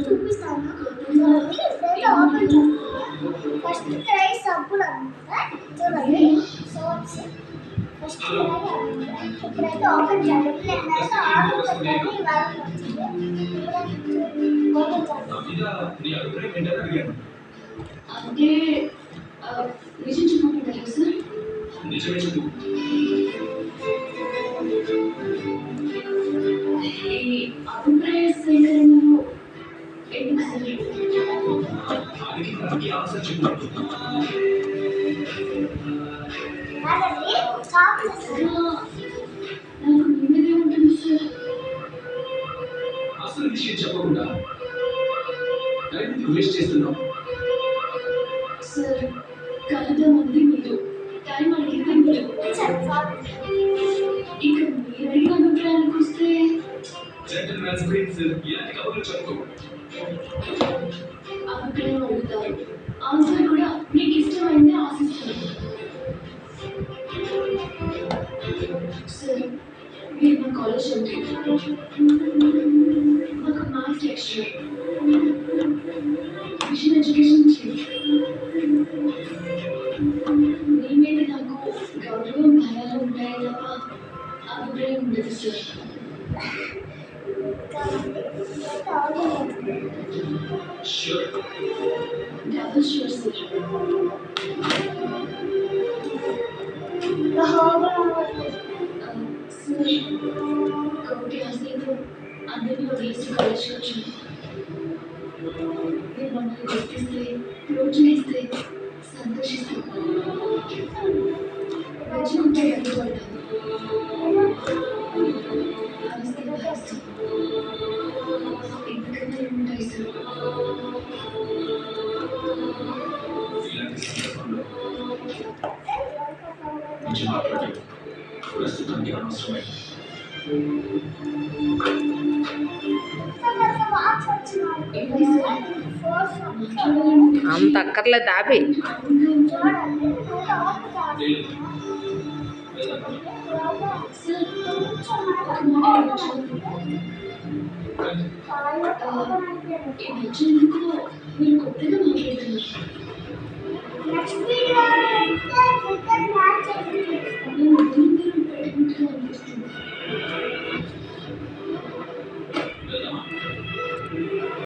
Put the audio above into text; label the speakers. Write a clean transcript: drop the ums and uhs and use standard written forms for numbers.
Speaker 1: చూపిస్తాను. ఇప్పుడైతే ఓపెన్ చేస్తాను. ఫస్ట్ క్రై సబ్బులు అనమాట. చూడండి సోప్స్ ఫస్ట్ ఇప్పుడైతే ఓపెన్ చేయాలి. నేనైతే ఆర్డర్ పెట్టాను. ఇవాళ వచ్చింది. ఓపెన్ చేయాలి.
Speaker 2: అంటే నిజం చెప్పమంటారా సార్?
Speaker 3: నిజమే చెప్పు.
Speaker 2: ఈ అభిప్రాయ సేకరణలో ఎందుకు సార్?
Speaker 3: దానికి ఆన్సర్ చెప్పు.
Speaker 2: నాకు నిన్నదే ఉంటుంది సార్.
Speaker 3: అసలు విషయం చెప్పకుండా టైం వేస్ట్ చేస్తున్నావు.
Speaker 2: సార్ కలుద్దామంది మీరు, టైం అడిగింది మీరు. ఇక మీరు అడిగిన అభిప్రాయానికి వస్తే
Speaker 3: జెంటిల్మెన్స్ ప్రిన్స్ ఇలాంటి కబుర్లు చెప్పు.
Speaker 2: అభిప్రాయం అడుగుతారు, ఆన్సర్ కూడా మీకు ఇష్టమైంది ఆశిస్తారు. సార్ మీరు మా కాలేజ్ ఉంది, మాకు maths lecturer, mission education chief. మీ మీద నాకు గౌరవం భయాలు ఉంటాయి తప్ప అభిప్రాయం ఉండదు sir.
Speaker 3: Sure.
Speaker 2: Double sure sir. Sir ఒకటి అసలు అందరినీ వదిలేసి కాలేజ్కి వచ్చాను. మీరు మమ్మల్ని గుర్తిస్తే ప్రోత్సహిస్తే సంతోషిస్తాను. మెచ్చుకుంటే గర్వపడతాను. అరిస్తే భరిస్తాను. ఎందుకంటే ఉంటాయి సార్.
Speaker 3: ఇలాంటి సందర్భంలో మంచి మాట్లాడి ప్రస్తుతానికి అనవసరమే.
Speaker 4: అంత అక్కర్లేదు దాపి.
Speaker 2: ఈ మధ్య ఎందుకు మీరు కొత్తగా మాట్లాడుతున్నారు?